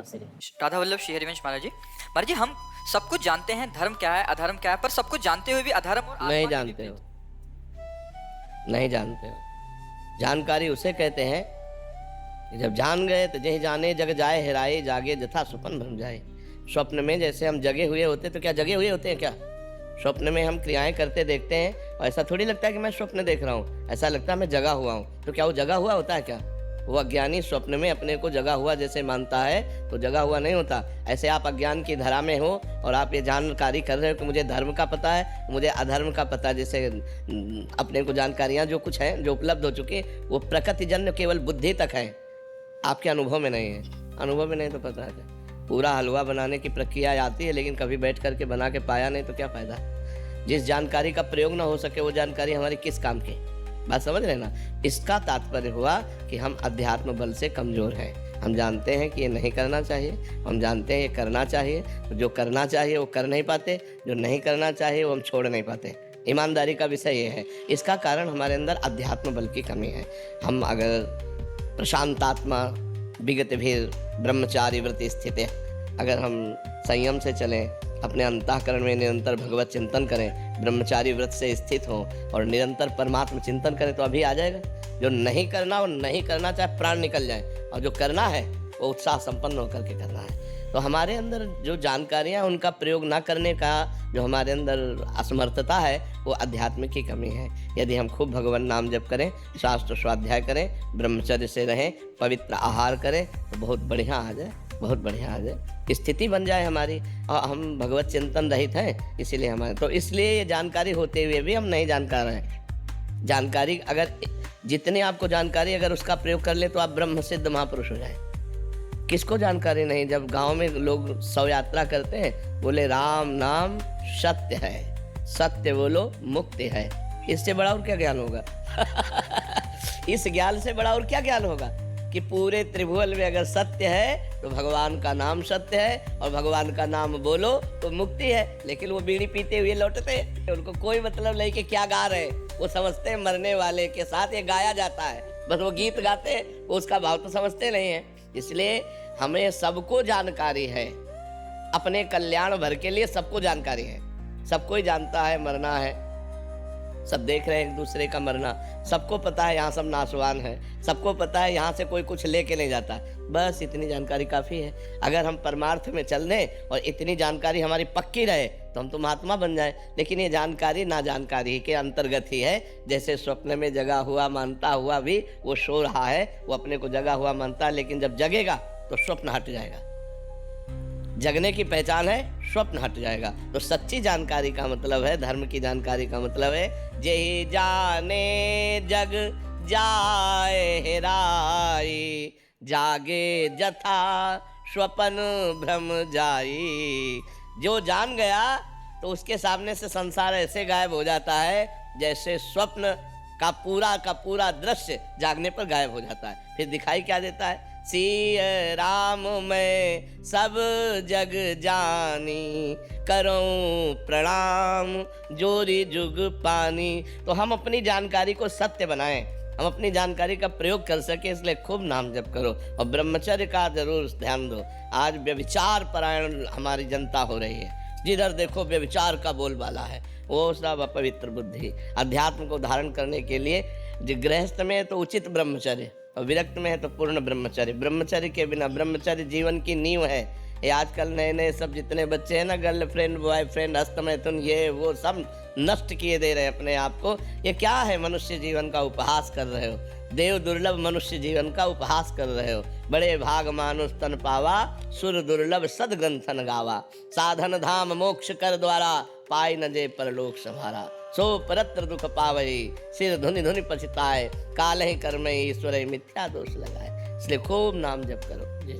राधा वल्लभ श्री हरिवंश महाराज जी हम सब कुछ जानते हैं धर्म क्या है अधर्म क्या है, पर सब कुछ जानते हुए भी अधर्म और नहीं जानते हो, नहीं जानते हो। जानकारी उसे कहते हैं कि जब जान गए तो जही जाने जग जाए हेराए, जागे जथा स्वप्न भ्रम जाए। स्वप्न में जैसे हम जगे हुए होते तो क्या जगे हुए होते हैं क्या? स्वप्न में हम क्रियाएं करते देखते हैं और ऐसा थोड़ी लगता है कि मैं स्वप्न देख रहा हूँ, ऐसा लगता है मैं जगा हुआ हूँ। तो क्या वो जगा हुआ होता है क्या? वो अज्ञानी स्वप्न में अपने को जगा हुआ जैसे मानता है तो जगा हुआ नहीं होता। ऐसे आप अज्ञान की धरा में हो और आप ये जानकारी कर रहे हो कि मुझे धर्म का पता है, मुझे अधर्म का पता है। जैसे अपने को जानकारियाँ जो कुछ हैं, जो उपलब्ध हो चुकी, वो प्रकृतिजन्य केवल बुद्धि तक है, आपके अनुभव में नहीं है। अनुभव में नहीं तो पता है। पूरा हलवा बनाने की प्रक्रिया आती है, लेकिन कभी बैठ करके बना के पाया नहीं तो क्या फ़ायदा? जिस जानकारी का प्रयोग ना हो सके वो जानकारी हमारी किस काम की? बात समझ रहे ना? इसका तात्पर्य हुआ कि हम अध्यात्म बल से कमज़ोर हैं। हम जानते हैं कि ये नहीं करना चाहिए, हम जानते हैं ये करना चाहिए, तो जो करना चाहिए वो कर नहीं पाते, जो नहीं करना चाहिए वो हम छोड़ नहीं पाते। ईमानदारी का विषय ये है। इसका कारण हमारे अंदर अध्यात्म बल की कमी है। हम अगर प्रशांतात्मा विगत भी ब्रह्मचारी व्रत स्थित है, अगर हम संयम से चलें, अपने अंतःकरण में निरंतर भगवत चिंतन करें, ब्रह्मचारी व्रत से स्थित हों और निरंतर परमात्म चिंतन करें तो अभी आ जाएगा। जो नहीं करना वो नहीं करना, चाहे प्राण निकल जाए, और जो करना है वो उत्साह संपन्न होकर के करना है। तो हमारे अंदर जो जानकारियाँ उनका प्रयोग ना करने का जो हमारे अंदर असमर्थता है वो अध्यात्म की कमी है। यदि हम खूब भगवान नाम जप करें, शास्त्र स्वाध्याय करें, ब्रह्मचर्य से रहें, पवित्र आहार करें तो बहुत बढ़िया आ जाए, बहुत बढ़िया आ जाए, स्थिति बन जाए हमारी। और हम भगवत चिंतन रहित हैं, इसीलिए हमारे तो इसलिए ये जानकारी होते हुए भी हम नहीं जानकार हैं। जानकारी अगर जितनी आपको जानकारी अगर उसका प्रयोग कर ले तो आप ब्रह्म सिद्ध महापुरुष हो जाए। किसको जानकारी नहीं? जब गांव में लोग शव यात्रा करते हैं, बोले राम नाम सत्य है, सत्य बोलो मुक्ति है। इससे बड़ा और क्या ज्ञान होगा? इस ज्ञान से बड़ा और क्या ज्ञान होगा कि पूरे त्रिभुवन में अगर सत्य है तो भगवान का नाम सत्य है, और भगवान का नाम बोलो तो मुक्ति है। लेकिन वो बीड़ी पीते हुए लौटते हैं, उनको कोई मतलब नहीं कि क्या गा रहे हैं। वो समझते हैं मरने वाले के साथ ये गाया जाता है, बस वो गीत गाते हैं, वो उसका भाव तो समझते नहीं है। इसलिए हमें सबको जानकारी है, अपने कल्याण भर के लिए सबको जानकारी है। सबको ही जानता है मरना है, सब देख रहे हैं एक दूसरे का मरना, सबको पता है यहाँ सब नाशवान है, सबको पता है यहाँ से कोई कुछ लेके नहीं जाता। बस इतनी जानकारी काफ़ी है। अगर हम परमार्थ में चल दें और इतनी जानकारी हमारी पक्की रहे तो हम तो महात्मा बन जाए। लेकिन ये जानकारी ना जानकारी के अंतर्गत ही है। जैसे स्वप्न में जगा हुआ मानता हुआ भी वो सो रहा है, वो अपने को जगा हुआ मानता है, लेकिन जब जगेगा तो स्वप्न हट जाएगा। जगने की पहचान है, स्वप्न हट जाएगा। तो सच्ची जानकारी का मतलब है, धर्म की जानकारी का मतलब है, जेहि जाने जग जाए हेराई, जागे जथा स्वप्न भ्रम जाई। जो जान गया तो उसके सामने से संसार ऐसे गायब हो जाता है जैसे स्वप्न का पूरा दृश्य जागने पर गायब हो जाता है। फिर दिखाई क्या देता है? सिय राम मैं सब जग जानी, करूं प्रणाम जोरी जुग पानी। तो हम अपनी जानकारी को सत्य बनाएं, हम अपनी जानकारी का प्रयोग कर सके, इसलिए खूब नाम जप करो और ब्रह्मचर्य का जरूर ध्यान दो। आज व्यभिचार परायण हमारी जनता हो रही है, जिधर देखो व्यभिचार का बोलबाला है। वो सब अपवित्र बुद्धि। अध्यात्म को धारण करने के लिए गृहस्थ में है तो उचित ब्रह्मचर्य, और विरक्त में है तो पूर्ण ब्रह्मचर्य। ब्रह्मचर्य के बिना, ब्रह्मचर्य जीवन की नींव है। ये आजकल नए नए सब जितने बच्चे हैं ना, गर्लफ्रेंड बॉयफ्रेंड हस्तमैथुन ये वो सब नष्ट किए दे रहे हैं अपने आप को। ये क्या है? मनुष्य जीवन का उपहास कर रहे हो, देव दुर्लभ मनुष्य जीवन का उपहास कर रहे हो। बड़े भाग मानुष तन पावा, सुर दुर्लभ सदग्रंथन गावा। साधन धाम मोक्ष कर द्वारा, पाई न जे परलोक संभारा। सो परत्र दुख पावई, सिर धुनि धुनि पछताए, काल ही कर्म ईश्वर मिथ्या दोष लगाए। इसलिए खूब नाम जप करो। जी।